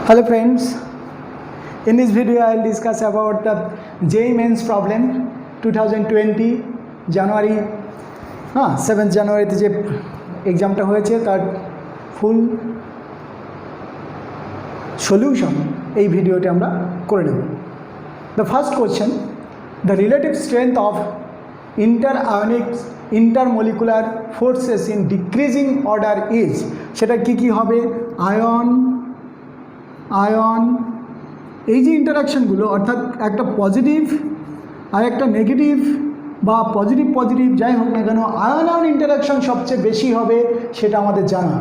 Hello friends, in this video I will discuss about the JEE Mains problem 2020 January 7th January যে এক্সামটা হয়েছে তার ফুল solution এই ভিডিওতে আমরা করে নেব। The first question, the relative strength of interionic intermolecular forces in decreasing order is, সেটা কি হবে? আয়ন এই যে ইন্টারাকশানগুলো অর্থাৎ একটা পজিটিভ আর একটা নেগেটিভ বা পজিটিভ যাই হোক না কেন আয়ন ইন্টারাকশান সবচেয়ে বেশি হবে সেটা আমাদের জানা।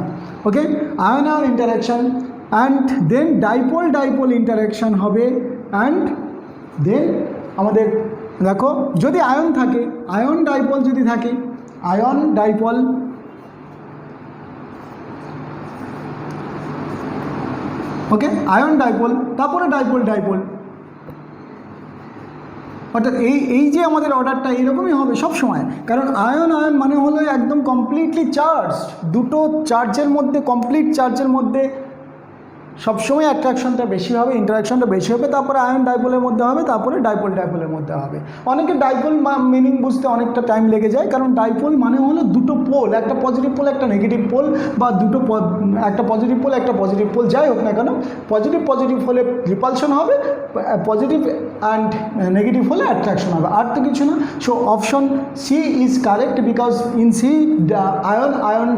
Okay, ion interaction and then dipole interaction হবে অ্যান্ড দেন আমাদের দেখো যদি আয়ন থাকে আয়ন ডাইপোল যদি থাকে ion dipole okay ion dipole তারপরে ডাইপোল অর্থাৎ এই যে আমাদের অর্ডারটা এইরকমই হবে সব সময়, কারণ আয়ন মানে হলো একদম কমপ্লিটলি চার্জ, দুটো চার্জের মধ্যে কমপ্লিট চার্জের মধ্যে সবসময় অ্যাট্রাকশনটা বেশি হবে, ইন্টারাকশনটা বেশি হবে, তারপরে আয়ন ডাইপোলের মধ্যে হবে, তারপরে ডাইপোলের মধ্যে হবে। অনেকে ডাইপোল মিনিং বুঝতে অনেকটা টাইম লেগে যায়, কারণ ডাইপোল মানে হলো দুটো পোল, একটা পজিটিভ পোল একটা নেগেটিভ পোল, বা একটা পজিটিভ পোল যাই হোক না কেন পজিটিভ হলে রিপালশন হবে, পজিটিভ অ্যান্ড নেগেটিভ হলে অ্যাট্রাকশন হবে, আর তো কিছু না। So option C is correct because in C ion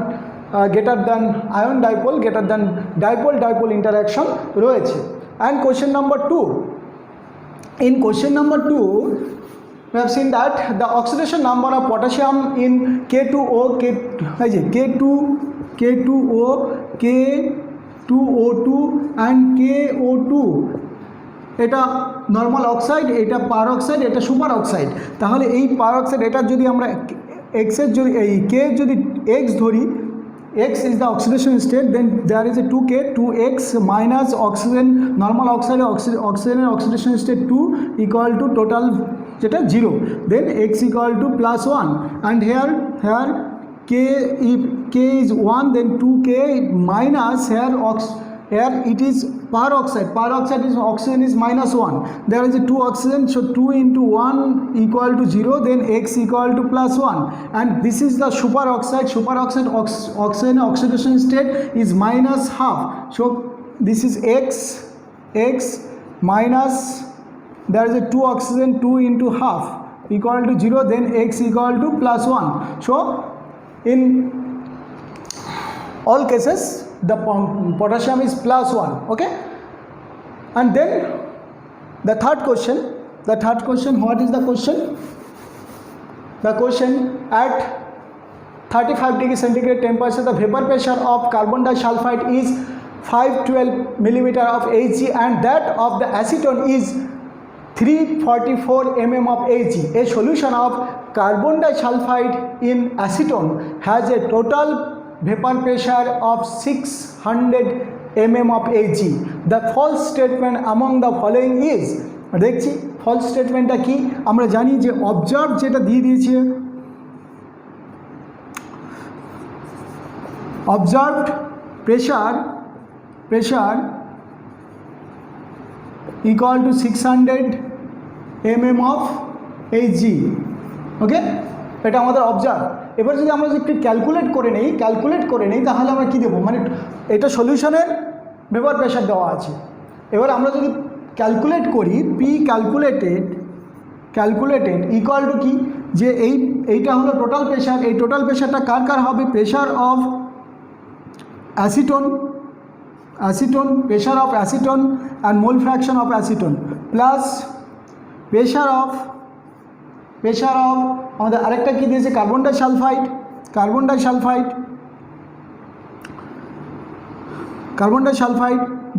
greater than ion dipole greater than dipole interaction রয়েছে। and question number 2, in question number 2 we have seen that the oxidation number of potassium in K2O K2O2 and KO2 এটা normal oxide, এটা পার oxide, এটা super oxide. তাহলে এই পার oxide এটা যদি আমরা এক্সের যদি এই কে যদি এক্স ধরি, X is the oxidation state, then there is a 2K 2X minus oxygen normal oxide oxygen oxidation state 2 equal to total যেটা 0, then X equal to plus 1, and here K, if K is 1 then 2K minus here it is per oxide is oxygen is minus 1, there is a 2 oxygen, so 2 into 1 equal to 0, then X equal to plus 1, and this is the super oxide oxygen oxidation state is minus half, so this is X minus there is a 2 oxygen 2 into half equal to 0, then X equal to plus 1, so in all cases the potassium is plus 1. Okay, and then the third question, what is the question? The question, at 35 degree centigrade temperature the vapor pressure of carbon disulfide is 512 millimeter of Hg and that of the acetone is 344 mm of Hg. A solution of carbon disulfide in acetone has a total vapor pressure of 600 mm of Hg. The false statement among the following is, দেখছি false statementটা কি? আমরা জানি যে observe যেটা দিয়ে দিয়েছে observed pressure equal to 600 mm of Hg. ওকে, এটা আমাদের অবজার্ভ। এবার যদি আমরা একটু ক্যালকুলেট করে নেই তাহলে আমরা কী দেবো, মানে এটা সলিউশনের ভেপার প্রেশার দেওয়া আছে। এবার আমরা যদি ক্যালকুলেট করি পি ক্যালকুলেটেড ইকুয়াল টু কি, যে এইটা হলো টোটাল প্রেশার, এই টোটাল প্রেশারটা কার হবে, pressure of acetone and mole fraction of acetone plus pressure of আমাদের আরেকটা কী দিয়েছে carbon disulphide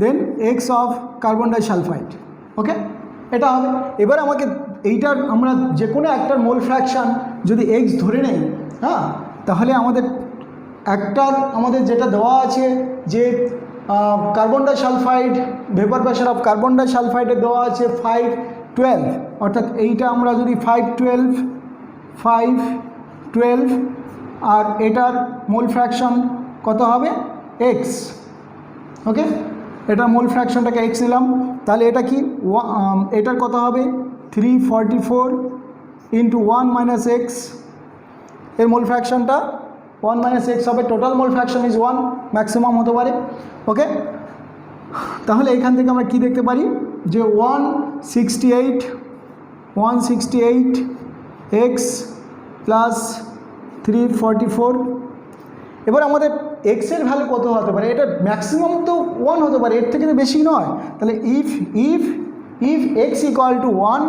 then X of carbon disulphide. Okay, এটা হবে। এবার আমাকে এইটার আমরা যে কোনো একটার মোল ফ্র্যাকশান যদি এক্স ধরে নেই, তাহলে আমাদের যেটা দেওয়া আছে যে carbon disulphide vapour pressure of carbon ডাইসালফাইডে দেওয়া আছে 512, অর্থাৎ এইটা আমরা যদি 512 আর এটার মোল ফ্র্যাকশন কত হবে, এক্স। ওকে, এটার মোল ফ্র্যাকশনটাকে এক্স নিলাম, তাহলে এটা কি এটার কত হবে 344 ইন্টু 1 মাইনাস এক্স, এর মোল ফ্র্যাকশনটা 1 মাইনাস এক্স হবে, total mole fraction is 1, maximum হতে পারে। ওকে, তাহলে এখান থেকে আমরা কি দেখতে পারি যে 168 এক্স প্লাস 344। এবার আমাদের এক্সের ভ্যালু কত হতে পারে, এটা ম্যাক্সিমাম তো 1 হতে পারে, এর থেকে তো বেশি নয়। তাহলে if x equal to 1,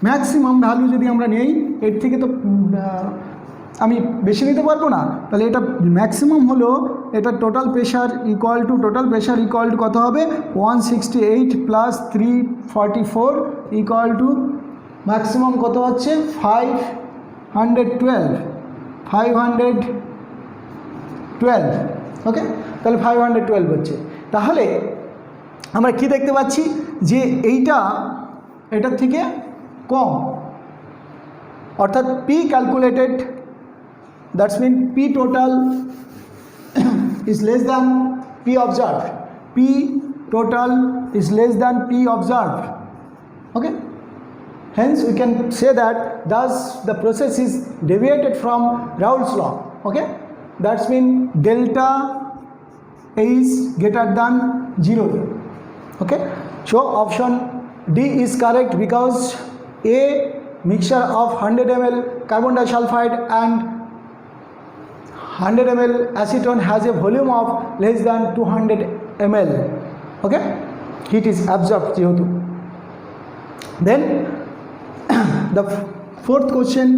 maximum value যদি আমরা নেই, এর থেকে তো আমি বেশি নিতে পারবো না। তাহলে এটা ম্যাক্সিমাম হলো, এটা টোটাল প্রেশার ইকুয়াল টু কত হবে 168 প্লাস 344 ইকুয়াল টু ম্যাক্সিমাম কত হচ্ছে 512। ওকে, তাহলে 512 হচ্ছে। তাহলে আমরা কি দেখতে পাচ্ছি যে এটার থেকে কম, অর্থাৎ P calculated, that's mean P total is less than P observed. P total is less than P observed. Okay, hence we can say that thus the process is deviated from Raoult's law. Okay, that's mean delta is greater than 0. Okay, so option D is correct because a mixture of 100 ml carbon disulfide and 100 ml acetone has a volume of less than 200 ml. Okay, heat is absorbed যেহেতু। Then the fourth question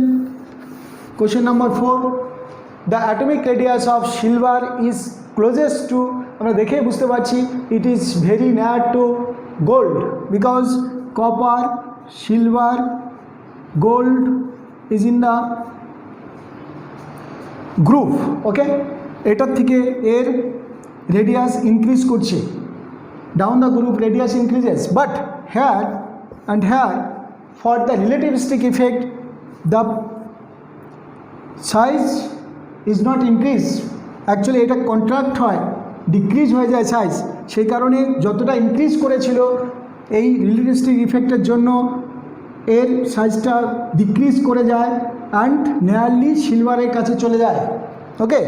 number 4, the atomic radius of silver is closest to, আমরা দেখে বুঝতে পারছি it is very near to gold because copper, silver, gold is in the group. Okay, এটার থেকে এর radius increase করছে, down the group radius increases, but here for the relativistic effect the size is not increase, actually এটা contract হয়, decrease হয়ে যায় size, সেই কারণে যতটা ইনক্রিজ করেছিল এই রিলেটিভিস্টিক ইফেক্টের জন্য এর সাইজটা ডিক্রিজ করে যায় অ্যান্ড নিয়ারলি সিলভারের কাছে চলে যায়। Okay,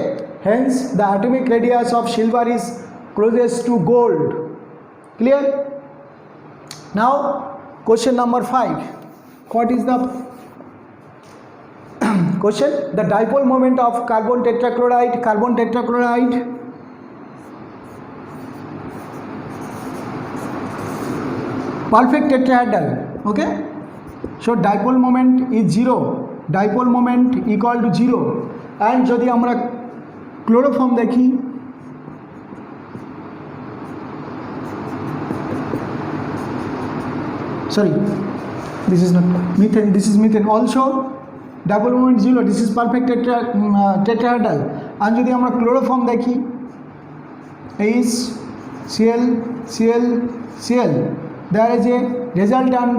hence the atomic radius of silver is closest to gold. Clear? Now question number 5, what is the question? The dipole moment of carbon tetrachloride perfect tetrahedral. Okay, so dipole moment is 0, dipole moment equal to 0, and যদি আমরা chloroform দেখি, sorry, this is not methane, this is methane, also dipole moment 0, this is perfect tetrahedral, and যদি আমরা chloroform দেখি is Cl, there is a resultant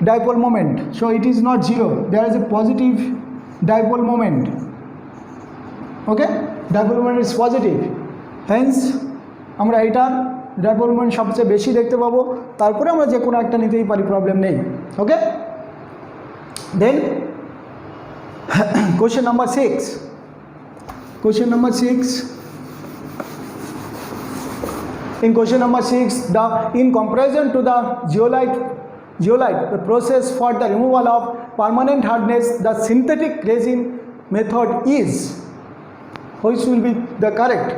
dipole moment, so it is not 0, there is a positive dipole moment. Okay, dipole moment is positive, hence আমরা এটা dipole moment সবচেয়ে বেশি দেখতে পাবো, তারপরে আমরা যে কোনো একটা নিতেই পারি, প্রবলেম নেই। ওকে, দেন question number 6, in question number 6, in comparison to the zeolite, the process for the removal of permanent hardness, the synthetic resin method is, which will be the correct?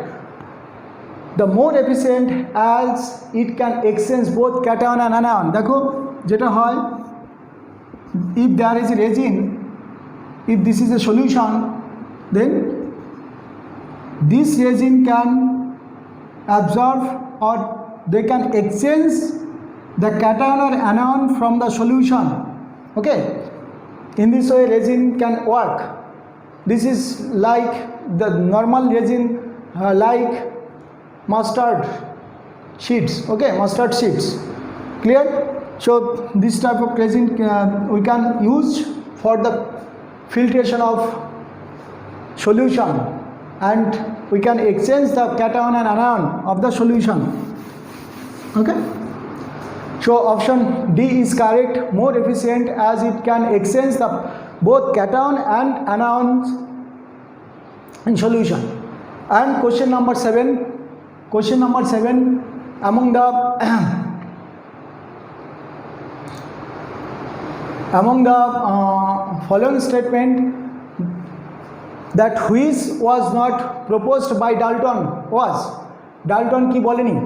The more efficient as it can exchange both cation and anion. দেখো যেটা হয়, if there is a resin, if this is a solution, then this resin can absorb or they can exchange the cation or anion from the solution. Okay, in this way resin can work. This is like the normal resin, like mustard sheets. Okay, mustard sheets. Clear? So this type of resin we can use for the filtration of solution, and we can exchange the cation and anion of the solution. Okay. So option D is correct, more efficient as it can exchange the both cation and anions in solution. And question number 7, among the following statement that which was not proposed by Dalton was, Dalton ki boleni,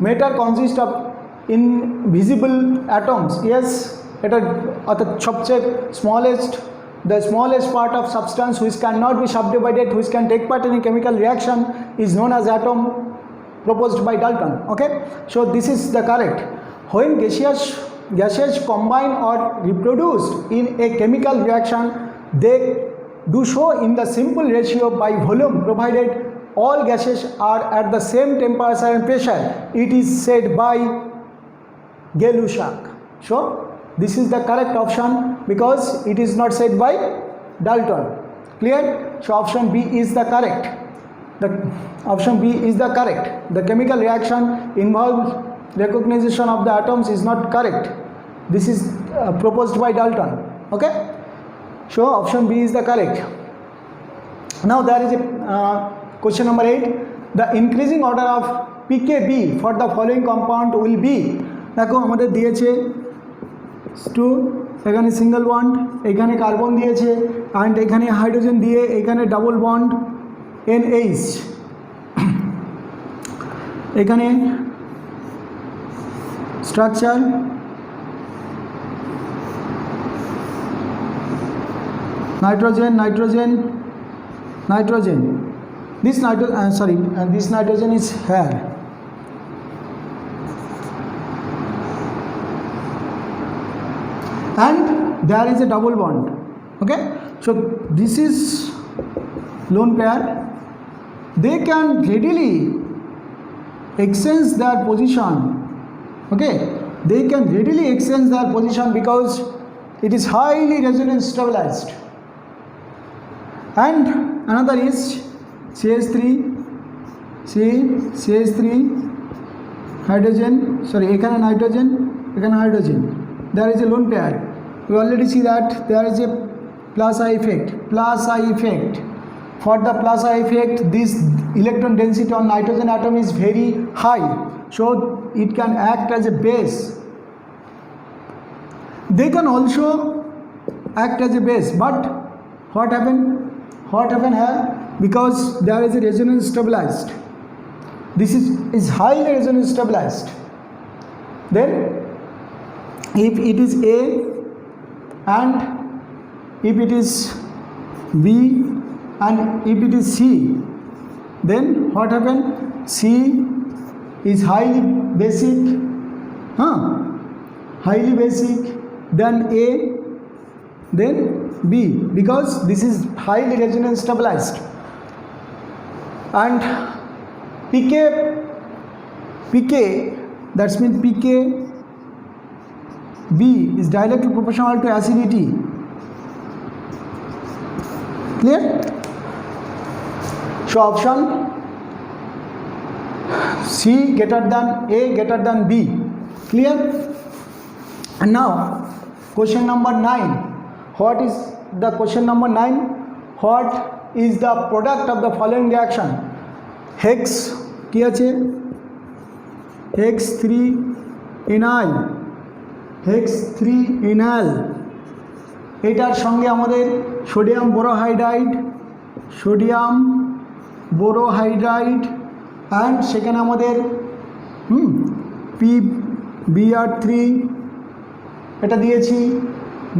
matter consists of invisible atoms. Yes, it is the smallest part of substance which cannot be subdivided, which can take part in a chemical reaction is known as atom, proposed by Dalton. Okay, so this is the correct. When gases combine or reproduced in a chemical reaction, they do so in the simple ratio by volume, provided all gases are at the same temperature and pressure. It is said by Gay-Lussac. So this is the correct option because it is not said by Dalton. Clear? So option B is the correct. Option B is the correct. The chemical reaction involves recognition of the atoms is not correct. This is proposed by Dalton. Okay? So option B is the correct. Now there is a question number 8. The increasing order of pKb for the following compound will be, দেখো আমাদের দিয়েছে 2, এখানে single bond, এখানে carbon দিয়েছে, and এখানে hydrogen দিয়ে, এখানে double bond NH, এখানে structure nitrogen. This nitrogen is here. And there is a double bond. Okay, so this is lone pair. They can readily exchange their position. Okay, they can readily exchange their position because it is highly resonance stabilized. And another is CH3 hydrogen, এখানে nitrogen, এখানে hydrogen. There is a lone pair. We already see that there is a plus I effect. For the plus I effect, this electron density on nitrogen atom is very high, so it can act as a base. They can also act as a base, but what happened here? Because there is a resonance stabilized. This is highly resonance stabilized. Then if it is A and if it is B and if it is C, then what happened? C is highly basic, then A, then B, because this is highly resonance stabilized. And pK, that means pKb is directly proportional to acidity. Clear? So option C greater than A greater than B. Clear? And now question number 9. What is the question number 9? What is the product of the following reaction? Hex কি আছে? Hex3enal, এটার সঙ্গে আমাদের sodium বোরোহাইড্রাইড and সেখানে আমাদের PBr3 এটা দিয়েছি,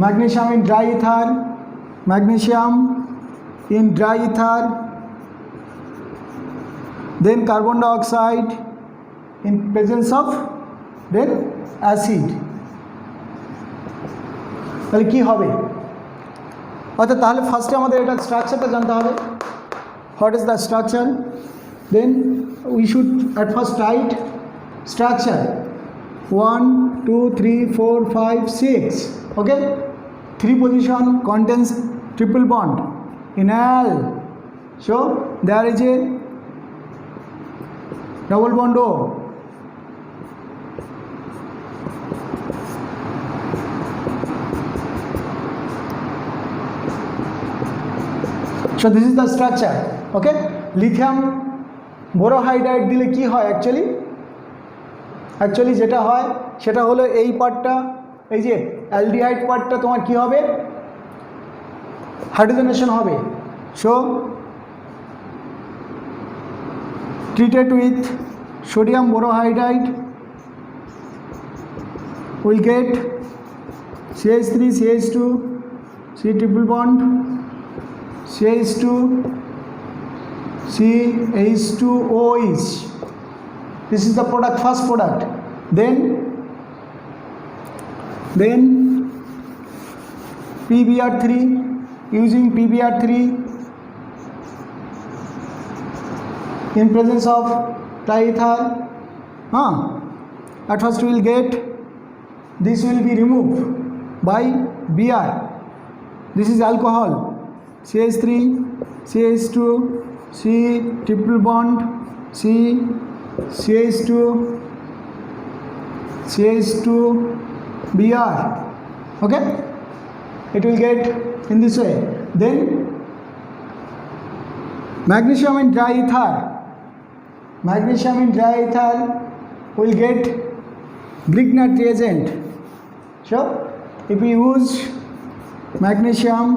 magnesium in dry ether, then carbon dioxide in presence of then acid. তাহলে কি হবে? অর্থাৎ তাহলে ফার্স্টে আমাদের এটা স্ট্রাকচারটা জানতে হবে. What is the structure? Then we should at first write structure 1 2 3 4 5 6. Okay, 3 position contains triple bond enal. So there is a double bond O, So this is the structure. Okay, lithium বোরোহাইড্রাইড দিলে কি হয় actually যেটা হয় সেটা হলো এই পার্টটা, এই যে অ্যালডিহাইড পার্টটা তোমার কি হবে, হাইড্রোজেনেশন হবে। So treated with sodium borohydride will get CH3 CH2 C triple bond CH2 CH2OH. This is the product, first product. Then PBr3, using PBr3 in presence of triethyl, at first we will get, this will be removed by Br. This is alcohol, CH3 CH2 C triple bond C CH2 Br. Okay, it will get in this way. Then magnesium in dry ether, will get Grignard reagent. So if we use magnesium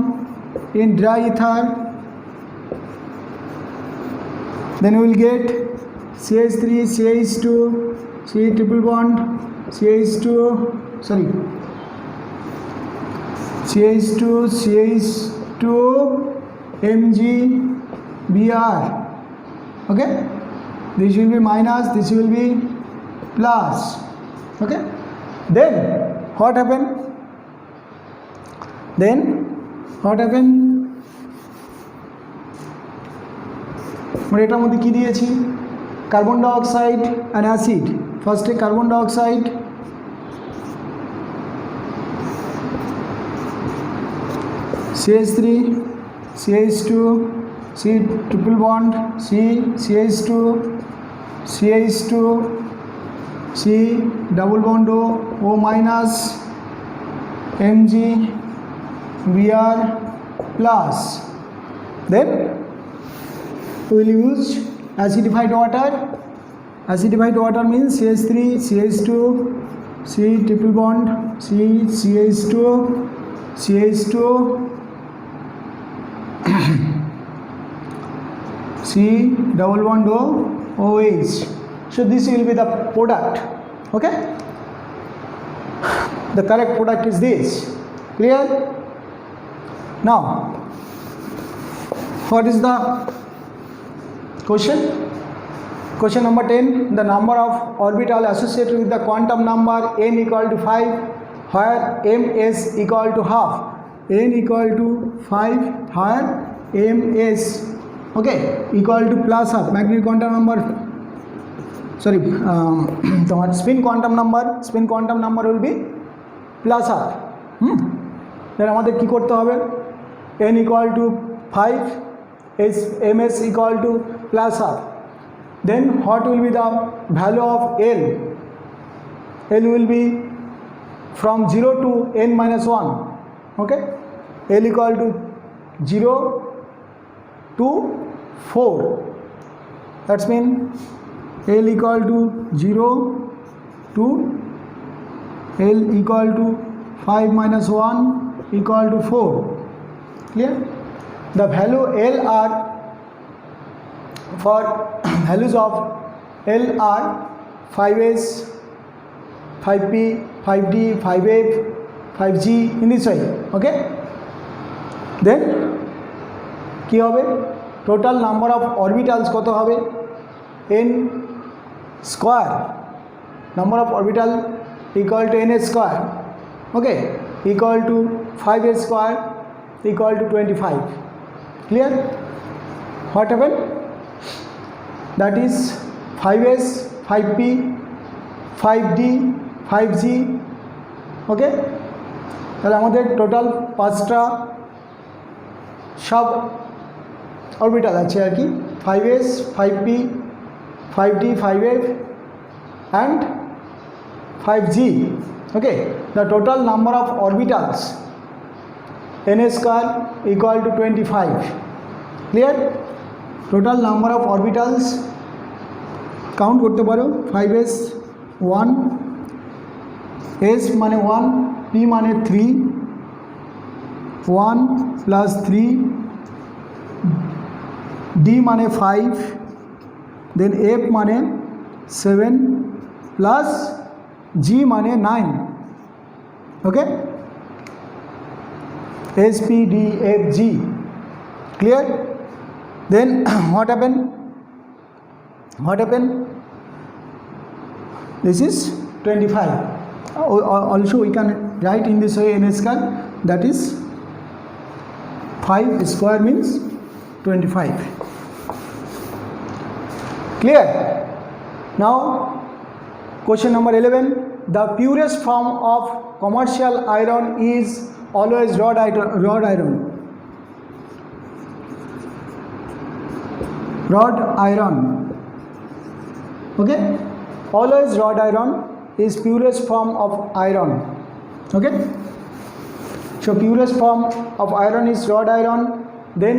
in dry ether, then we will get CH3 CH2 C triple bond CH2 MgBr. Okay, this will be minus, this will be plus. Okay, then what happened? আমরা এটার মধ্যে কি দিয়েছি, carbon dioxide and acid. ফার্স্টে carbon dioxide, CH3 CH2 C triple bond C CH2 C double bond O minus MgBr plus. Then we will use acidified water. Acidified water means CH3 CH2 C triple bond C CH2 C double bond OH. So this will be the product. Okay, the correct product is this. Clear? Now what is the question number 10. The number of orbital associated with the quantum number n equal to 5, where ms equal to half, n equal to 5, where ms, okay, equal to plus half. Magnetic quantum number, তোমার spin quantum number will be plus half. then আমাদের কি করতে হবে, n equal to 5, ms equal to plus half. Then what will be the value of L? L will be from 0 to n minus 1. Okay, L equal to 0 to 4. That's mean L equal to 0 to L equal to 5 minus 1 equal to 4. Clear? The value L are, for values of L are 5s, 5p, 5d, 5f, 5g, in this way. Okay, then কি হবে, total number of orbitals কত হবে, n square, number of orbital equal to n square. Okay, equal to 5s square equal to 25. Clear? What happened? That is 5s, 5p, 5d, 5g. ওকে, তাহলে আমাদের total 5টা সব orbital আছে আর কি, 5s, 5p, 5d, 5f and 5g. Okay, the total number of orbitals n square equal to 25. Clear? Total number of orbitals count করতে পারো 5s 1, s মানে 1, p মানে 3, 1 প্লাস 3, d মানে 5, দেন f মানে 7 প্লাস g মানে 9. ওকে, s p d f g. Clear? Then what happened? This is 25. Also we can write in this way n square, that is 5 square means 25. Clear? Now question number 11. The purest form of commercial iron is always rod iron. Okay, always rod iron is purest form of iron. Okay, so purest form of iron is rod iron. Then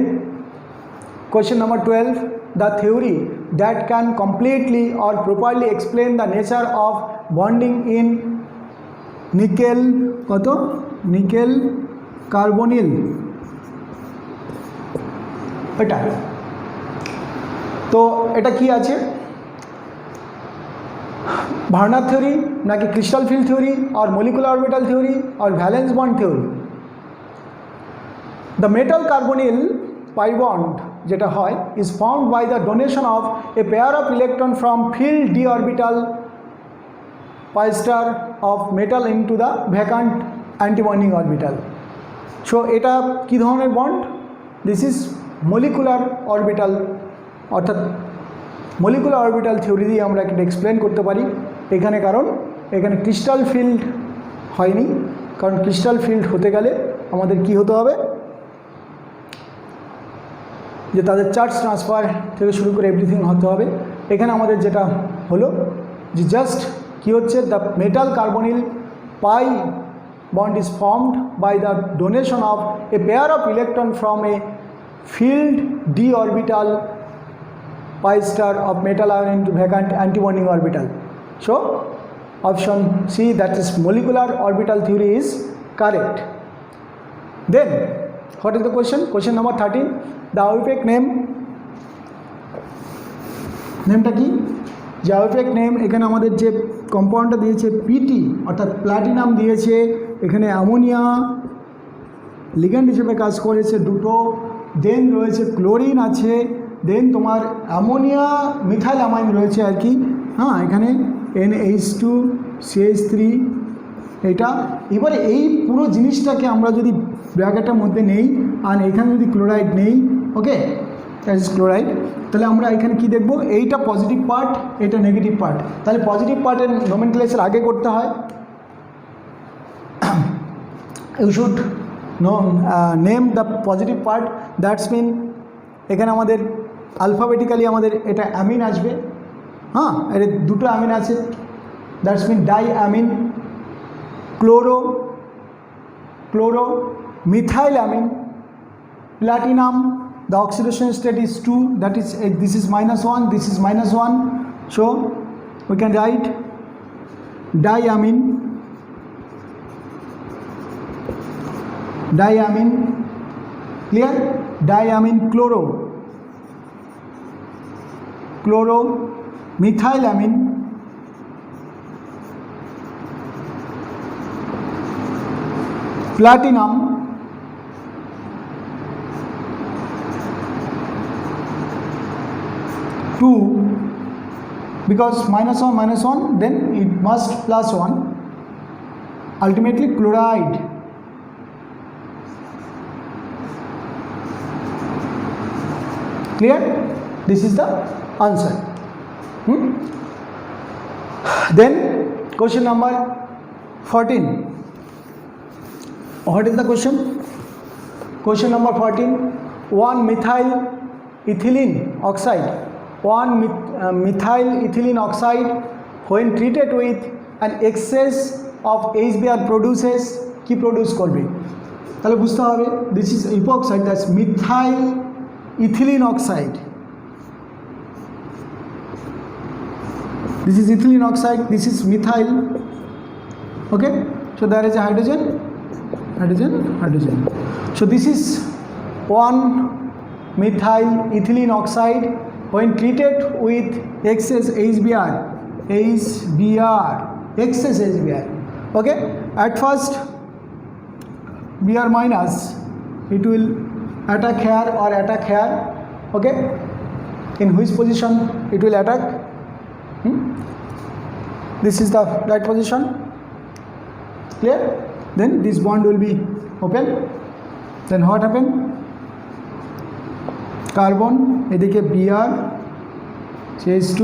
question number 12. The theory that can completely or properly explain the nature of bonding in nickel carbonyl. এটা তো এটা কি আছে? Werner theory নাকি crystal field theory আর molecular orbital theory আর valence bond theory? The metal carbonyl pi bond যেটা হয় is formed by the donation of a pair of electron from filled d orbital pi star of metal into the vacant antibonding orbital. So এটা কি ধরনের bond? This is molecular orbital, অর্থাৎ molecular orbital theory দিয়ে আমরা একটা explain করতে পারি এখানে, কারণ এখানে ক্রিস্টাল ফিল্ড হয়নি, কারণ ক্রিস্টাল ফিল্ড হতে গেলে আমাদের কি হতে হবে, যে তাদের চার্জ ট্রান্সফার থেকে শুরু করে এভরিথিং হতে হবে। এখানে আমাদের যেটা হলো যে জাস্ট কি হচ্ছে, the metal carbonyl pi bond is formed by the donation of a pair of electron from a filled d orbital pi star of metal ion into vacant antibonding orbital. So option C, that is molecular orbital theory, is correct. Then what is the question? Question number 13. The Auerbach নেমটা কি? যে Auerbach name, এখানে আমাদের যে কম্পাউন্ডটা দিয়েছে PT অর্থাৎ platinum দিয়েছে, এখানে অ্যামোনিয়া লিগ্যান্ড হিসেবে কাজ করেছে দুটো, দেন রয়েছে ক্লোরিন আছে, দেন তোমার অ্যামোনিয়া মিথাইল অ্যামাইন রয়েছে আর কি, হ্যাঁ, এখানে NH2CH3 এটা। এবারে এই পুরো জিনিসটাকে আমরা যদি ব্র্যাকেটের মধ্যে নেই আর এখানে যদি ক্লোরাইড নেই, ওকে, দ্যাট ইজ ক্লোরাইড, তাহলে আমরা এখানে কি দেখব, এইটা পজিটিভ পার্ট, এটা নেগেটিভ পার্ট। তাহলে পজিটিভ পার্টের নোমেনক্লেচার আগে করতে হয়, you should name the positive part, that's mean এখানে আমাদের আলফাবেটিক্যালি আমাদের এটা অ্যামিন আসবে, হ্যাঁ, এর দুটো অ্যামিন আছে, that's mean diamine, chloro methyl amine, platinum, the oxidation state is 2, that is this is -1, this is -1, so we can write diamine, clear, diamine chloro methylamine, platinum, because -1 then it must +1, ultimately chloride, clear, this is the answer. Then question number 14. What is the question? Question number 14. 1 methyl ethylene oxide, 1 methyl ethylene oxide when treated with an excess of HBr produces কি produce করবে? তাহলে বুঝতে হবে this is epoxide, that's methyl ethylene oxide. This is ethylene oxide, this is methyl. Okay, so there is a hydrogen, hydrogen. So this is 1 methyl ethylene oxide when treated with excess HBr, excess HBr. Okay, at first Br minus, it will attack here or attack here. Okay, in which position it will attack? This is the right position. Clear? Then this bond will be open. Then what happen? Carbon এদিকে Br CH2,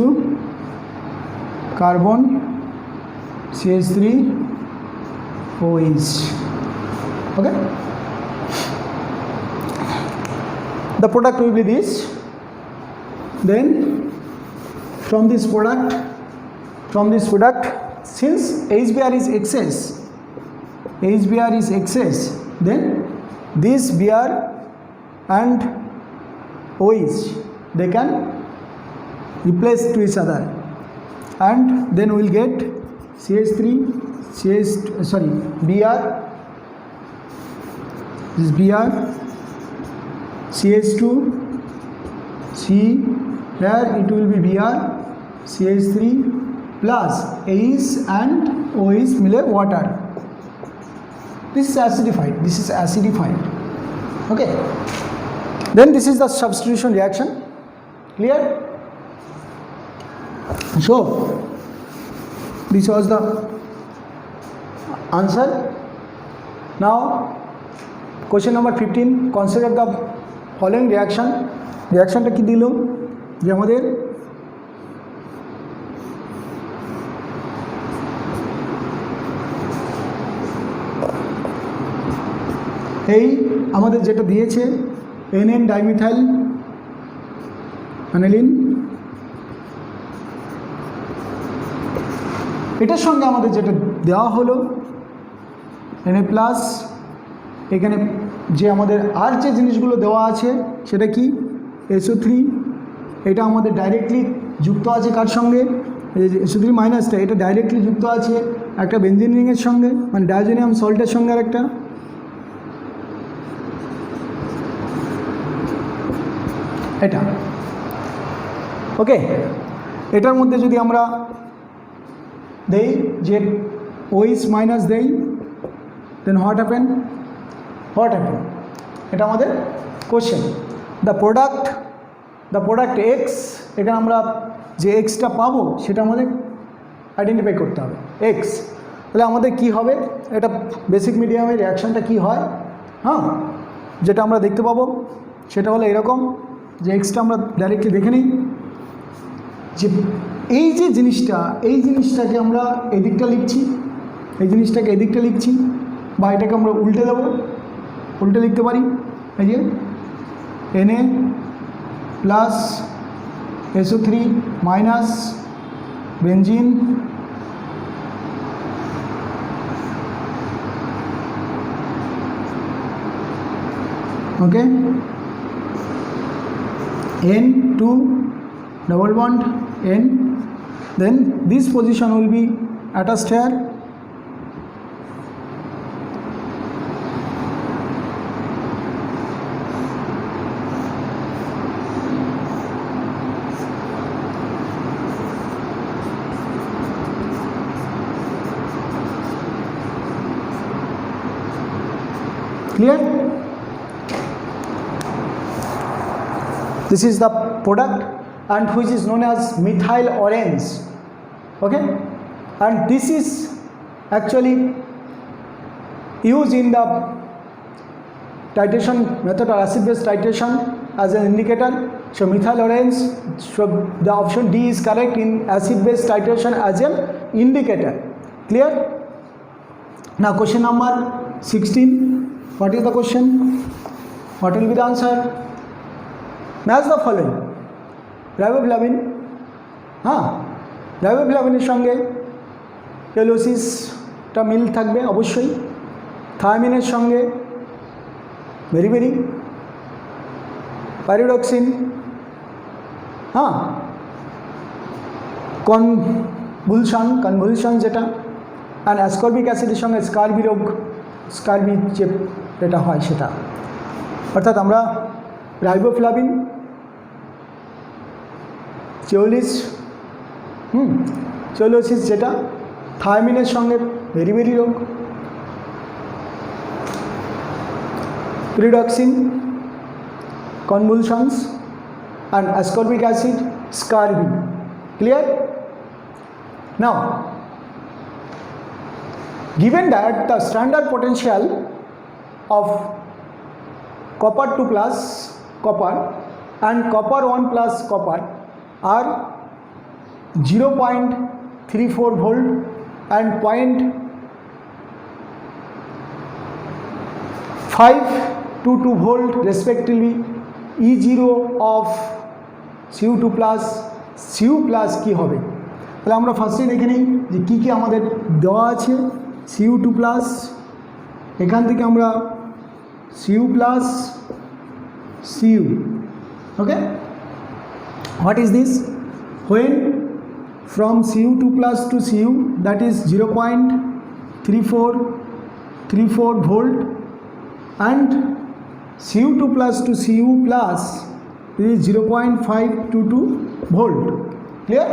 carbon CH3 OH. Okay, the product will be this. Then from this product, since HBr is excess, then this Br and OH, they can replace to each other, and then we will get CH3 Br, this Br, CH2 C, here it will be Br CH3 plus H and OH mile water. This is acidified. Okay, then this is the substitution reaction. Clear? So this was the answer. Now question number 15, consider the following reaction. রিয়াকশানটা কি দিল যে আমাদের এই আমাদের যেটা দিয়েছে NN dimethyl aniline, এটার সঙ্গে আমাদের যেটা দেওয়া হলো Na প্লাস, এখানে যে আমাদের আর যে জিনিসগুলো দেওয়া আছে সেটা কি SO3, এটা আমাদের ডাইরেক্টলি যুক্ত আছে কার সঙ্গে, SO3 মাইনাসটা এটা ডাইরেক্টলি যুক্ত আছে একটা বেনজিন রিংয়ের সঙ্গে, মানে ডায়োজেনিয়াম সল্টের সঙ্গে আর একটা। এটা ওকে, এটার মধ্যে যদি আমরা দেই যে OH মাইনাস দেই, দেন হোয়াট হ্যাপেন, এটা আমাদের কোশ্চেন। দ্য প্রোডাক্ট এক্স, এখানে আমরা যে এক্সটা পাবো সেটা আমাদের আইডেন্টিফাই করতে হবে এক্স। তাহলে আমাদের কি হবে, এটা বেসিক মিডিয়ামের রিয়াকশানটা কি হয়, হ্যাঁ, যেটা আমরা দেখতে পাবো সেটা হলো এরকম, যে এক্সটা আমরা ডাইরেক্টলি দেখে নিই, যে এই যে জিনিসটাকে আমরা এদিকটা লিখছি, বা এটাকে আমরা উল্টে লিখতে পারি। এই যে Na plus SO3 minus benzene okay, N2 double bond N, then this position will be attached here, clear? This is the product and which is known as methyl orange. Okay, and this is actually used in the titration method or acid base titration as an indicator. So methyl orange, so the option D is correct in acid base titration as an indicator. Clear? Now question number 16, what is the question, what will be the answer? Match the following. Riboflavin, হ্যাঁ, রাইবোফ্লাভিনের সঙ্গে এলোসিসটা মিল থাকবে অবশ্যই, থায়ামিনের সঙ্গে very pyridoxine, হ্যাঁ, কনভুলশন যেটা, and ascorbic অ্যাসিডের সঙ্গে scurvy রোগ, স্কারবি যে যেটা হয় সেটা, অর্থাৎ আমরা রাইবোফ্লাভিন, চেওলোসিস যেটা, থায়ামিনের সঙ্গে বেরিবেরি রোগ, pyridoxine, convulsions, and ascorbic acid, scurvy. Clear? Now, given that the standard potential of copper 2 plus copper and copper 1 plus copper are 0.34 volt and 0.522 volt respectively, E0 of Cu2 plus Cu plus কি হবে? তাহলে আমরা ফার্স্টে দেখে নিই যে কী কী আমাদের দেওয়া আছে। Cu2 plus, এখান থেকে আমরা Cu plus Cu, okay, what is this? when from Cu2 plus to Cu, that is 0.34 volt, and Cu2 plus to Cu plus is 0.522 volt. Clear?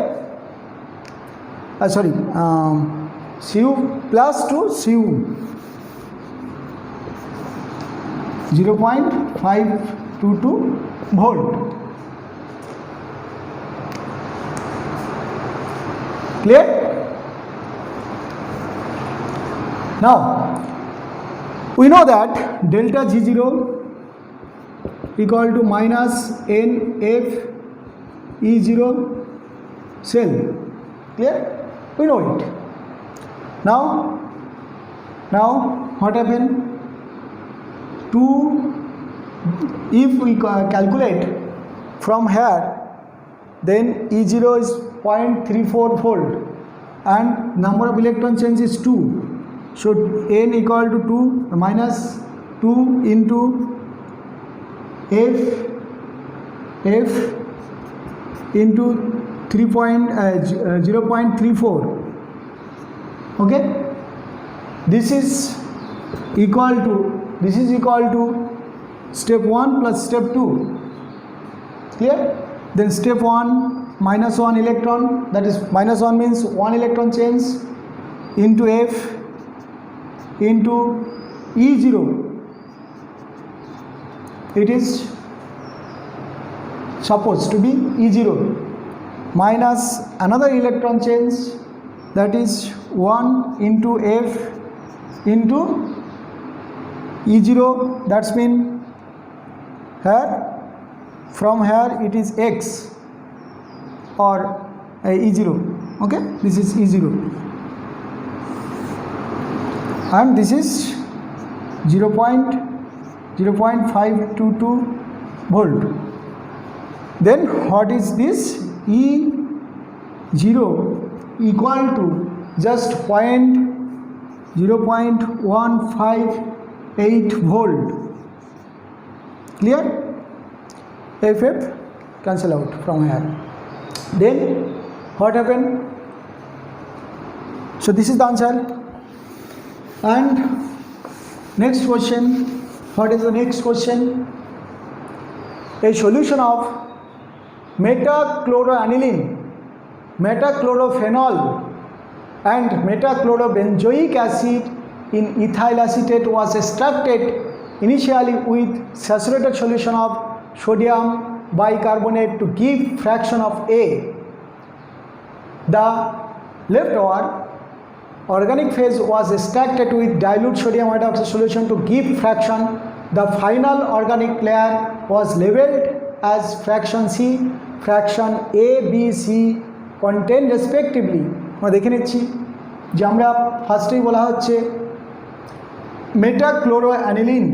Sorry, Cu plus to Cu 0.522 volt. Clear? Now we know that delta G0 equal to minus NF E0 cell. Clear? We know it. Now what happened? If we calculate from here, then E0 is 0.34 volt and number of electron change is 2. So n equal to 2 minus 2 into F into 0.34. Okay, this is equal to step 1 plus step 2. Clear? Then step 1, minus 1 electron, that is minus 1 means 1 electron change into F into E0. It is supposed to be E0 minus another electron change, that is 1 into F into E0. That's mean here, from here it is X or E0. Okay, this is E0 and this is 0.522 volt. Then what is this? E0 equal to just 0.158 volt. Clear? FF cancel out from here. Then what happened? So this is the answer. And next question, what is the next question? A solution of metachloroaniline, metachlorophenol and metachlorobenzoic acid in ethyl acetate was extracted initially with saturated solution of sodium bicarbonate to give fraction of A. The leftover organic phase was extracted with dilute sodium hydroxide solution to give fraction. The final organic layer was labeled as fraction C, fraction A, B, C contain respectively. আমরা দেখে নিচ্ছি যে আমরা ফার্স্টেই বলা হচ্ছে metachloroaniline.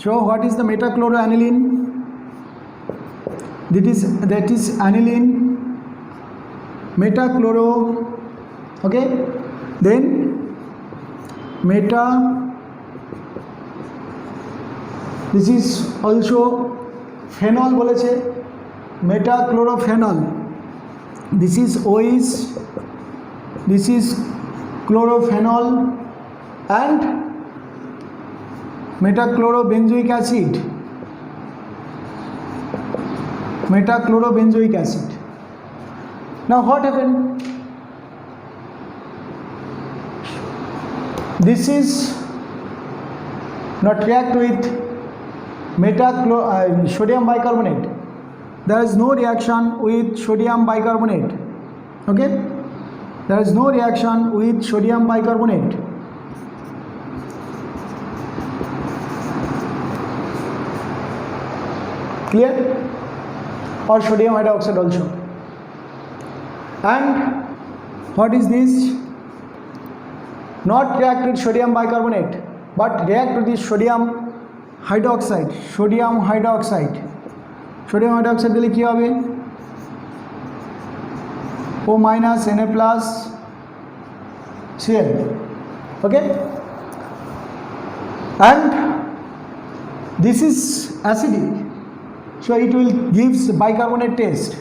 So what is the metachloroaniline? That is aniline, metachloro, okay, then this is also phenol বলেছে, metachlorophenol, this is OH, this is chlorophenol and metachlorobenzoic acid, metachlorobenzoic acid. Now what happened? This is not react with sodium bicarbonate. There is no reaction with sodium bicarbonate. Okay, there is no reaction with sodium bicarbonate. Clear? Or sodium hydroxide also. And what is this? Not react with sodium bicarbonate, but react with the sodium hydroxide. Sodium hydroxide. Sodium hydroxide দিলে কি হবে? O minus Na plus Cl. Okay? And this is acidic. So it will gives bicarbonate taste.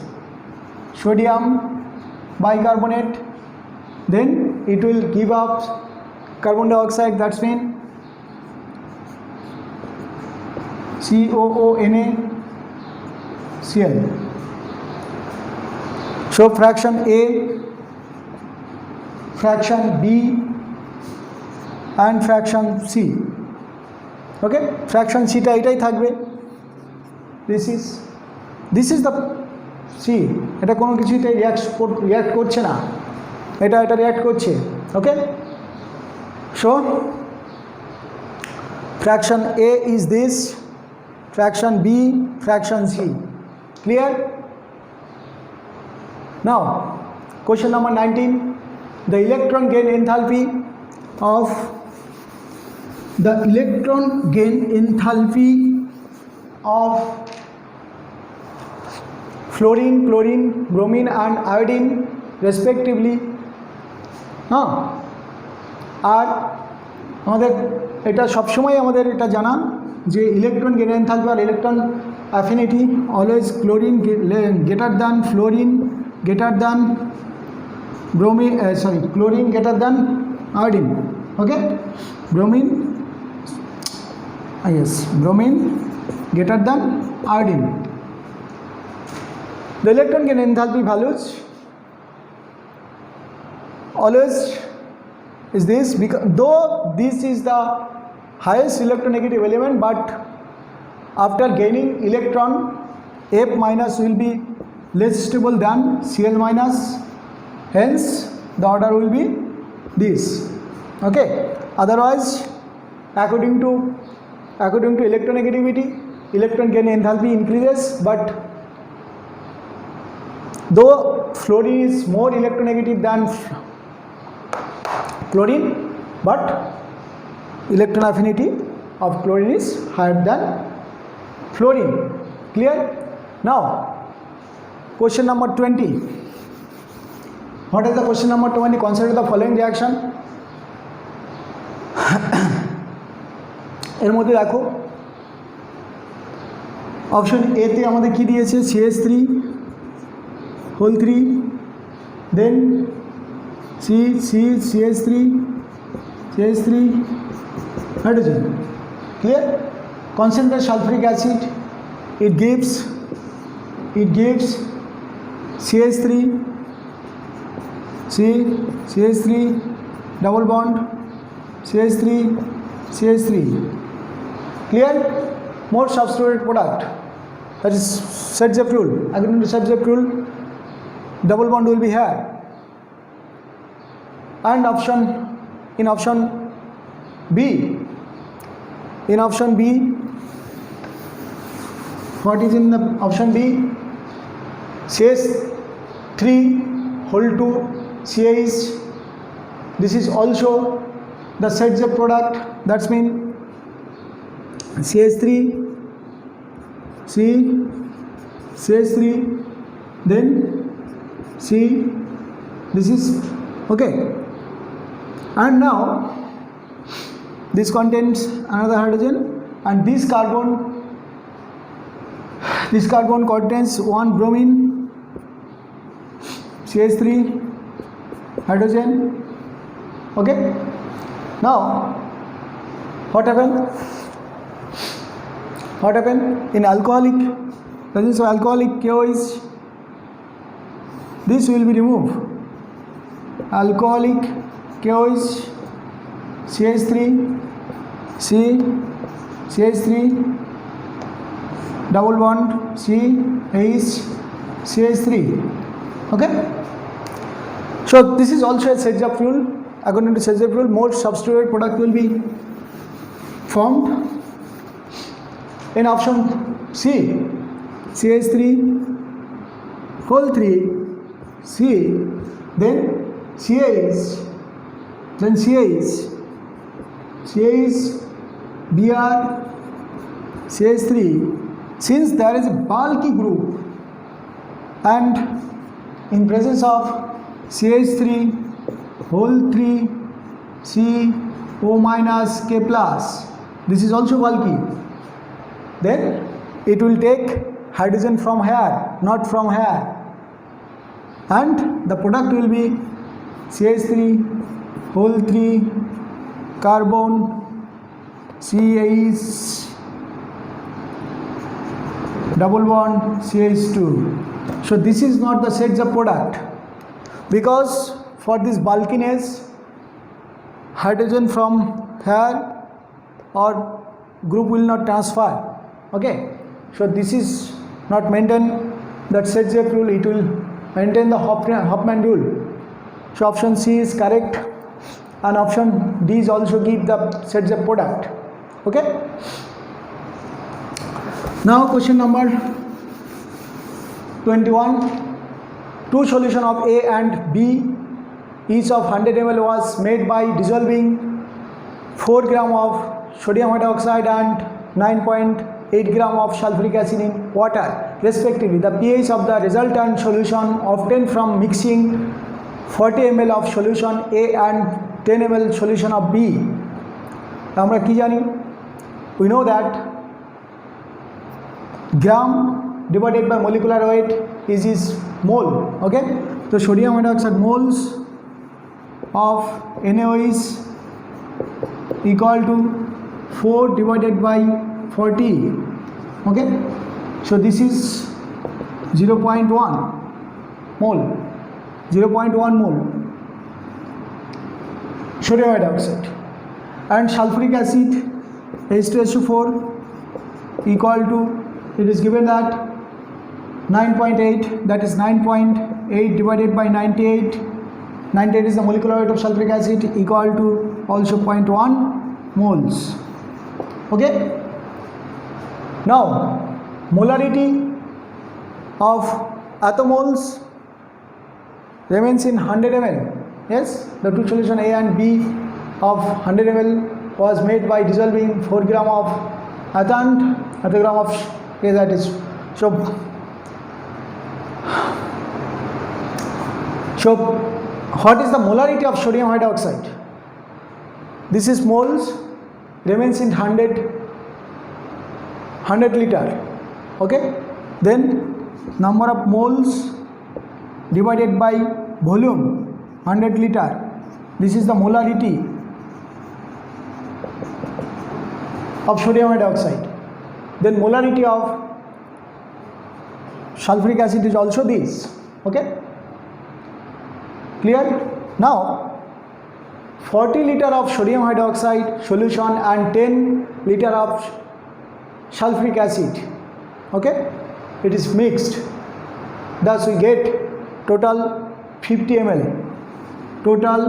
Sodium bicarbonate, then it will give up carbon dioxide, that's mean COONaCl. So fraction A, fraction B and fraction C. Okay, fraction C টা এটাই থাকবে। this is the C, এটা কোনো কিছুতে react করছে না, এটা react করছে। ওকে, so fraction A is this, fraction B, fraction C. Clear? Now question number 19, the electron gain enthalpy of fluorine, chlorine, bromine and iodine respectively. আর আমাদের এটা সবসময় আমাদের এটা জানা যে ইলেকট্রন গেন এনথালপি আর electron affinity always chlorine greater than fluorine greater than bromine, chlorine greater than iodine. Okay, bromine greater than iodine. The electron gain enthalpy values always is this, because though this is the highest electronegative element, but after gaining electron, F minus will be less stable than Cl minus, hence the order will be this. Okay, otherwise according to electronegativity, electron gain enthalpy increases, but though fluorine is more electronegative than chlorine, but electron affinity of chlorine is higher than fluorine. Clear? Now question number 20. What is the question number 20? Consider the following reaction. এর মধ্যে দেখো option A তে আমাদের কি দিয়েছে, CH3 whole 3, then CH3 hydrogen. Clear? Concentrated sulfuric acid, it gives CH3 double bond CH3. Clear? More substituted product, that is Serge rule. According to Serge rule, double bond will be here. And in option B, what is in the option B? CH3 whole 2 CH. This is also the Serge product, that's mean CH3 then C, this is okay. And now this contains another hydrogen, and this carbon This carbon contains one bromine, CH3, hydrogen. Okay. Now, what happened? What happened in alcoholic? Presence of alcoholic KOH. This will be removed. Alcoholic KOH, CH3, C, CH3, double bond, C, H, CH3. Okay. So this is also a Sedgwick rule. According to Sedgwick rule, more substituted product will be formed. In option C, CH3, whole 3, C, then CH, then CH, Br, CH3. Since there is a bulky group and in presence of CH3, whole 3, C, O minus, K plus, this is also bulky, then it will take hydrogen from here, not from here, and the product will be CH3, whole 3, carbon, CH, double bond, CH2. So this is not the Sedgwick product, because for this bulkiness, hydrogen from here or group will not transfer. Okay, so this is not maintain that Sedgwick rule, it will maintain the Hofmann rule. So option C is correct and option D is also give the Sedgwick product. Okay. Now question number 21. Two solution of A and B, each of 100 ml was made by dissolving 4 gram of sodium hydroxide and 9.8 gram of sulfuric acid in water respectively. The pH of the resultant solution obtained from mixing 40 ml of solution A and 10 ml solution of B. আমরা কি জানি? We know that gram divided by molecular weight is mole. Okay, so sodium hydroxide moles of NaO is equal to 4 divided by 40. Okay, so this is 0.1 mole, 0.1 mole sodium hydroxide, and sulfuric acid H2SO4 equal to, it is given that 9.8, that is 9.8 divided by 98. 98 is the molecular weight of sulfuric acid, equal to also 0.1 moles. Okay. Now molarity of athomoles remains in 100 ml. Yes, the two solution A and B of 100 ml was made by dissolving 4 gram of ethane, 100 gram of A, that is. So what is the molarity of sodium hydroxide? This is moles, remains in 100 liter. Okay, then number of moles divided by volume, 100 liter. This is the molarity of sodium hydroxide. Then molarity of sulfuric acid is also this. Okay, clear? Now 40 liter of sodium hydroxide solution and 10 liter of sulfuric acid, okay, it is mixed, thus we get total 50 ml, total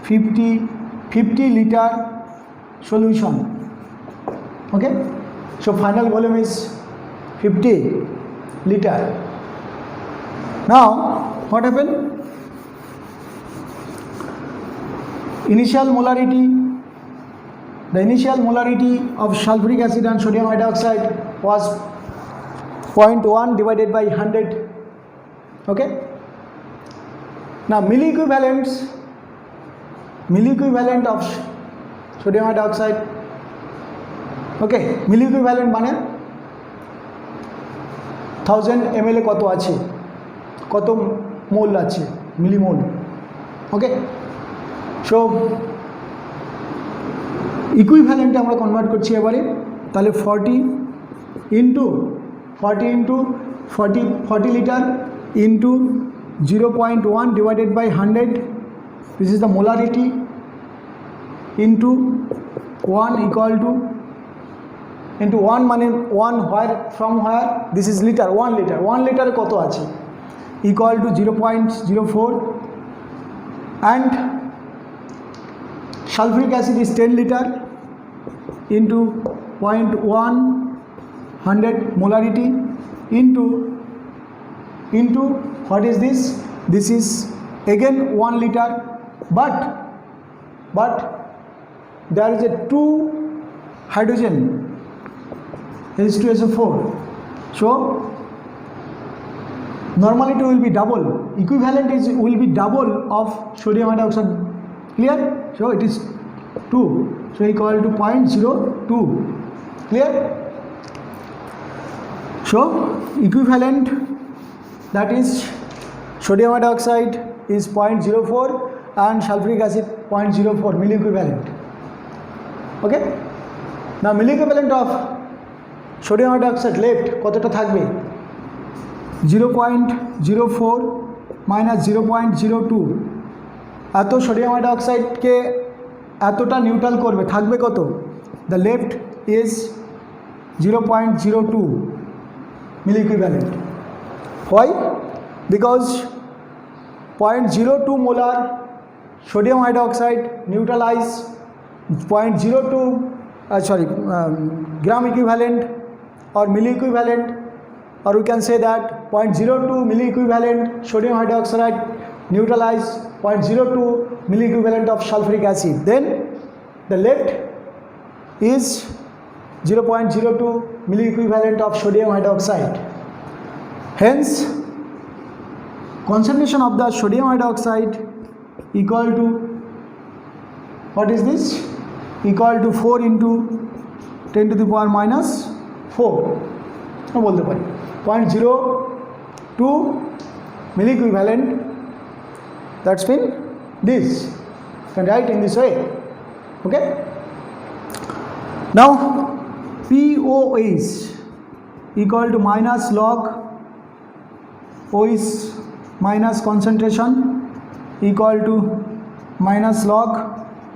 50 liter solution. Okay, so final volume is 50 liter. Now what happened? Initial molarity, the initial molarity of sulfuric acid and sodium hydroxide was 0.1 divided by 100. Okay, now milli equivalent of sodium hydroxide okay, milli equivalent মানে 1000 ml এ কত আছে, কত মোল আছে, millimole. ওকে, so ইকুইভ্যালেন্টে আমরা convert করছি এবারে, তাহলে 40 into 40 litre into 0.1 divided by 100, this is the molarity, into 1 equal to, into 1 মানে 1 where from where, this is litre, 1 লিটারে কত আছে, equal to 0.04, and sulphuric acid is 10 litre into 0.1 100 molarity into what is this, this is again 1 liter, but there is a 2 hydrogen, H2SO4, so normally it will be double, equivalent is will be double of sodium hydroxide, clear? So it is 2, so equal to 0.02, clear? So equivalent, that is sodium hydroxide is 0.04 and sulfuric acid 0.04 milli equivalent. Okay, now milli equivalent of sodium hydroxide left কতটা থাকবে, 0.04 minus 0.02, এত sodium হাইড্রোক্সাইডকে এতটা neutral করবে, থাকবে কত, the left is 0.02 milli equivalent. Why? Because 0.02 molar sodium hydroxide neutralize 0.02 gram equivalent or milli equivalent, or we can say that 0.02 milli equivalent sodium hydroxide neutralize 0.02 milli equivalent of sulfuric acid. Then the left is 0.02 milli equivalent of sodium hydroxide. Hence concentration of the sodium hydroxide equal to, what is this, equal to 4 into 10 to the power minus 4 বলতে পারি, 0.02 milli equivalent, that's been this, you can write in this way. Okay, now POH equal to minus log OH minus concentration equal to minus log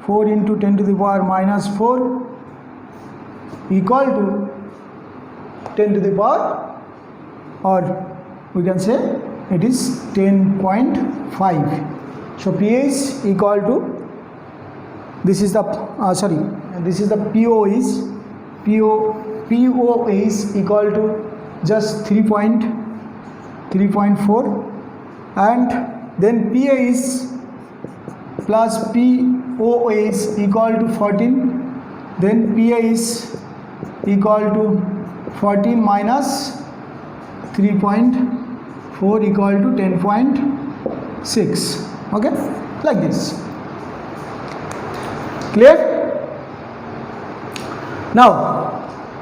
4 into 10 to the power minus 4 equal to 10 to the power, or we can say it is 10.5. So pH equal to, this is the this is the POH equal to just 3.4, and then PAH plus POH equal to 14, then PAH equal to 14 minus 3.4 equal to 10.6. Okay, like this, clear? Now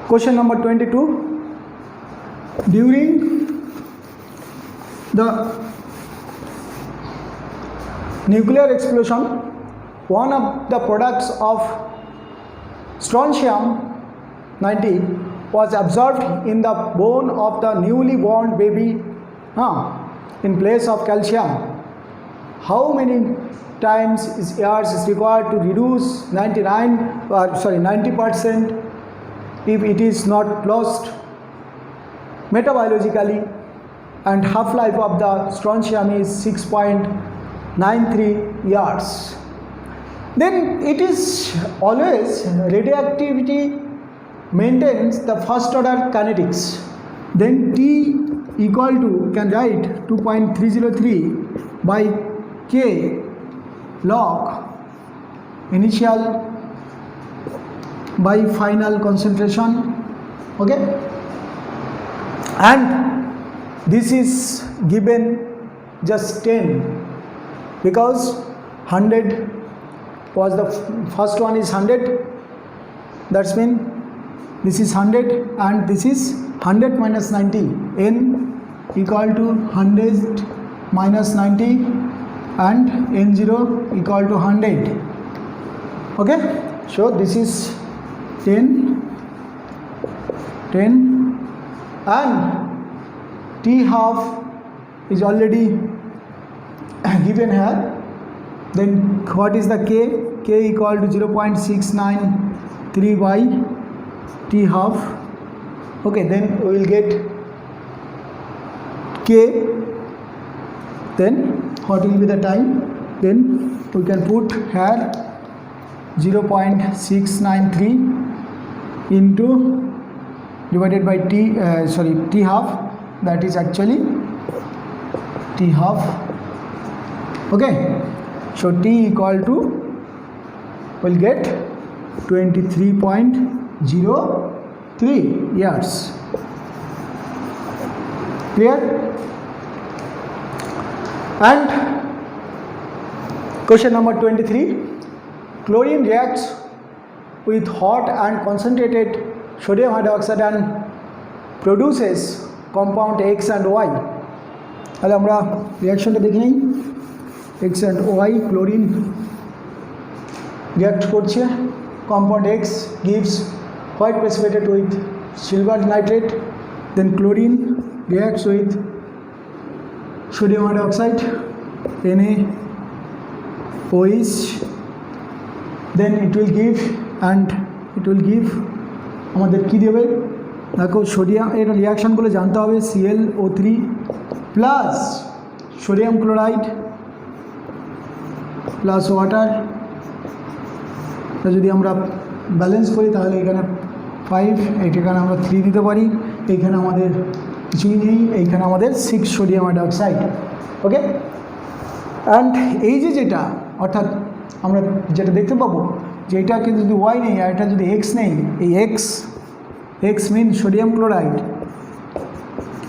question number 22, during the nuclear explosion, one of the products of strontium-90 was absorbed in the bone of the newly born baby in place of calcium. How many times years is required to reduce 90% if it is not lost metabiologically, and half-life of the strontium is 6.93 years. Then it is always radioactivity maintains the first order kinetics. Then T equal to, can write 2.303 by K log initial by final concentration. Okay, and this is given just 10 because 100 was the first one is 100, that's mean this is 100 and this is 100 minus 90, n equal to 100 minus 90 and n0 equal to 100. Okay, so this is 10 and t half is already given here. Then what is the k? K equal to 0.693 by t half. Okay, then we will get k. Then what will be the time? Then we can put here 0.693 into divided by t half, that is actually t half. Okay, so t equal to, will get 23.03 years. Clear? And question number 23, chlorine reacts with hot and concentrated sodium hydroxide and produces compound X and Y. তাহলে আমরা রিঅ্যাকশনটা দেখে নিই। X and Y, chlorine react করছে, compound X gives white precipitate with silver nitrate, then chlorine reacts with sodium hydroxide, NaOH, then it will give আমাদের কি দেবে? দেখো sodium, এর রিয়াকশানগুলো জানতে হবে। ClO3 plus sodium chloride plus water, যদি আমরা ব্যালেন্স করি তাহলে এখানে 5, এইখানে আমরা 3 দিতে পারি, এইখানে আমাদের কিছুই নেই, এইখানে আমাদের 6 সোডিয়াম হাইড্রোক্সাইড। ওকে, অ্যান্ড এই যেটা অর্থাৎ আমরা যেটা দেখতে পাবো যে এটা কিন্তু যদি ওয়াই নেই আর এটা যদি এক্স নেই, এই X mean sodium chloride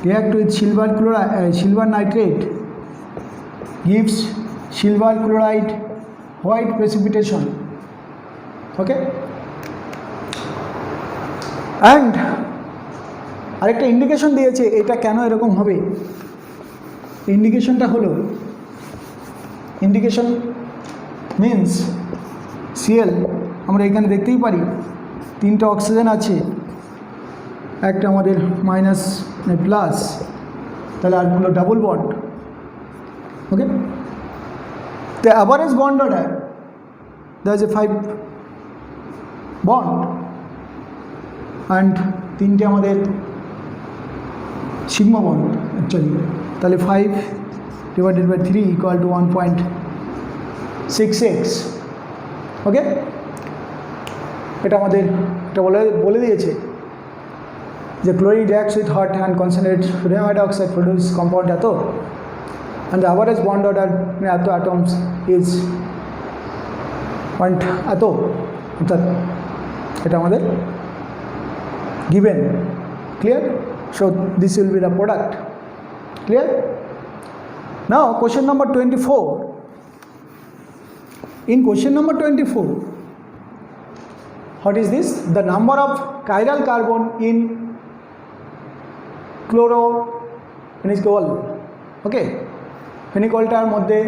react with silver nitrate gives silver chloride white precipitation. Okay, and আরেকটা ইন্ডিকেশন দিয়েছে এটা কেন এরকম হবে। ইন্ডিকেশনটা হলো, ইন্ডিকেশন মিন্স Cl আমরা এখানে দেখতেই পারি 3টা অক্সিজেন আছে, একটা আমাদের মাইনাস প্লাস, তাহলে আরগুলো double bond. Okay, the average bond order, there is a 5 bond and 3টে আমাদের সিগমা বন্ড অ্যাকচুয়ালি, তাহলে 5 divided by 3 equal to 1.66. ওকে, এটা আমাদের এটা বলে দিয়েছে যে chlorine reacts with hot and concentrated sodium hydroxide produce compound এত, and the average bond order এত atoms is point এত, অর্থাৎ এটা আমাদের given. Clear? So this will be the product. Clear? Now question number 24. In question number 24, what is this? The number of chiral carbon in chlorofenicol. Okay, ফেনিকলটার মধ্যে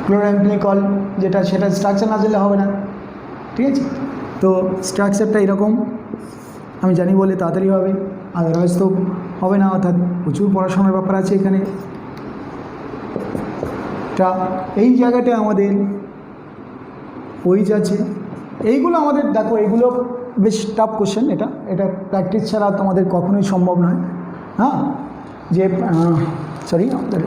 ক্লোরোফেনিকল যেটা, সেটা structure না জানলে হবে না। ঠিক আছে, তো স্ট্রাকচারটা এরকম আমি জানি বলে তাড়াতাড়ি হবে, আদারওয়াইজ তো হবে না, অর্থাৎ প্রচুর পড়াশোনার ব্যাপার আছে এখানে। এই জায়গাটা আমাদের ওইজ আছে, এইগুলো আমাদের দেখো, এইগুলো বেশ টাফ কোশ্চেন। এটা প্র্যাকটিস ছাড়া তোমাদের কখনোই সম্ভব নয়। হ্যাঁ, যে সরি আমাদের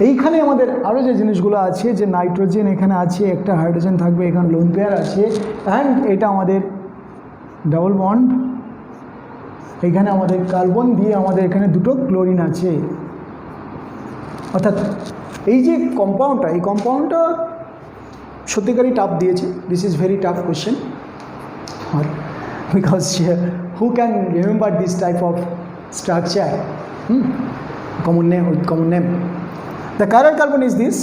এইখানে আমাদের আরও যে জিনিসগুলো আছে, যে নাইট্রোজেন এখানে আছে, একটা হাইড্রোজেন থাকবে, এখানে লোন পেয়ার আছে, অ্যান্ড এটা আমাদের ডাবল বন্ড, এখানে আমাদের কার্বন দিয়ে আমাদের এখানে 2টো ক্লোরিন আছে। অর্থাৎ এই যে কম্পাউন্ডটা, এই কম্পাউন্ডটা সত্যিকারই টাফ দিয়েছে। This is very tough question, because who can remember this type of structure, common name. The chiral carbon is this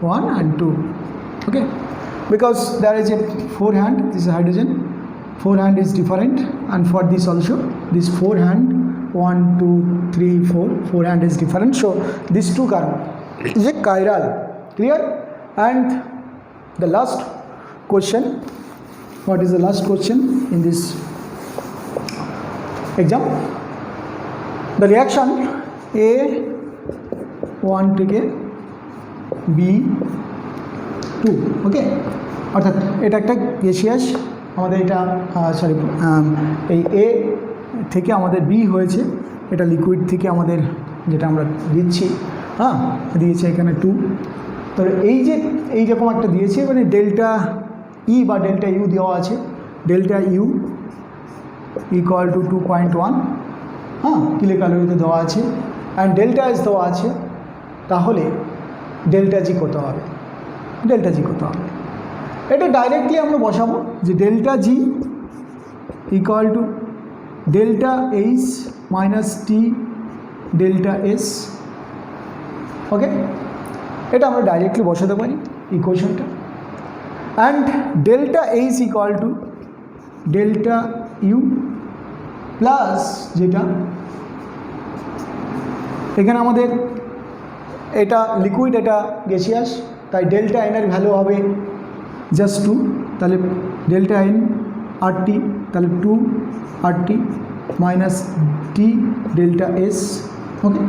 1 and 2, okay, because there is a 4 hand, this is hydrogen, 4 hand is different, and for this also this 4 hand 1 2 3 4 hand is different, so this 2 carbon is a chiral, clear? And the last question, what is the last question in this exam? The reaction A1 থেকে B2, ওকে, অর্থাৎ এটা একটা gaseous, আমাদের এটা sorry এই এ থেকে আমাদের B হয়েছে, এটা লিকুইড থেকে আমাদের যেটা আমরা দিচ্ছি, হ্যাঁ দিয়েছে এখানে 2, তো এই রকম একটা দিয়েছে, মানে ডেল্টা ই বা ডেল্টা ইউ দেওয়া আছে, ডেল্টা ইউ ইকুয়াল টু 2.1, হ্যাঁ কিলো ক্যালোরিতে দেওয়া আছে, অ্যান্ড ডেল্টা এস দেওয়া আছে, তাহলে ডেল্টা জি কত হবে? ডেল্টা জি কত হবে? এটা ডাইরেক্টলি আমরা বসাবো যে delta G equal to delta H minus T delta S, okay, এটা আমরা ডাইরেক্টলি বসাতে পারি ইকুয়েশনটা। And delta H equal to delta U plus, যেটা এখানে আমাদের এটা লিকুইড, এটা গ্যাসিয়াস, তাই ডেল্টা এন এর ভ্যালু হবে জাস্ট 2, তাহলে ডেল্টা এন আর টি, তাহলে 2 R T minus T delta S, okay.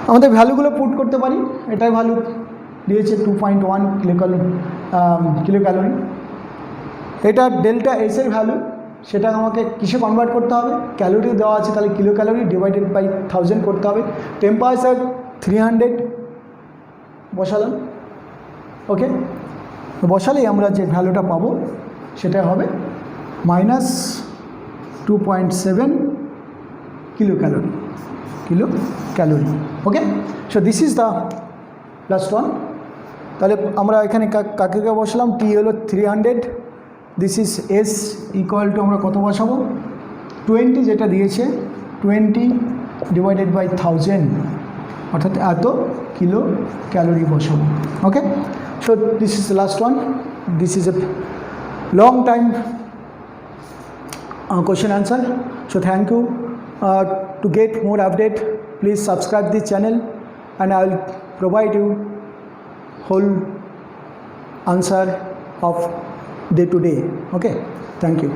আমাদের ভ্যালুগুলো পুট করতে পারি, এটাই ভ্যালু দিয়েছে 2.1 কিলো ক্যালোরি, এটা ডেল্টা এস এর ভ্যালু, সেটা আমাকে কিসে কনভার্ট করতে হবে? ক্যালোরি দেওয়া আছে, তাহলে কিলো ক্যালোরি ডিভাইডেড বাই 1000 করতে হবে। টেম্পারেচার 300 বসালাম, ওকে, বসালেই আমরা যে ভ্যালুটা পাবো সেটা হবে minus 2.7 kilo calorie, okay. So this is the last one. তাহলে আমরা এখানে কাকে বসালাম? টি হলো 300, this is S equal to আমরা কত বসাবো? 20, যেটা দিয়েছে 20 ডিভাইডেড বাই 1000, অর্থাৎ এত কিলো ক্যালোরি বসাবো, okay. So this is the last one, this is a long time question answer. So thank you. To get more update, please subscribe this channel, and I will provide you whole answer of day to day, okay. Thank you.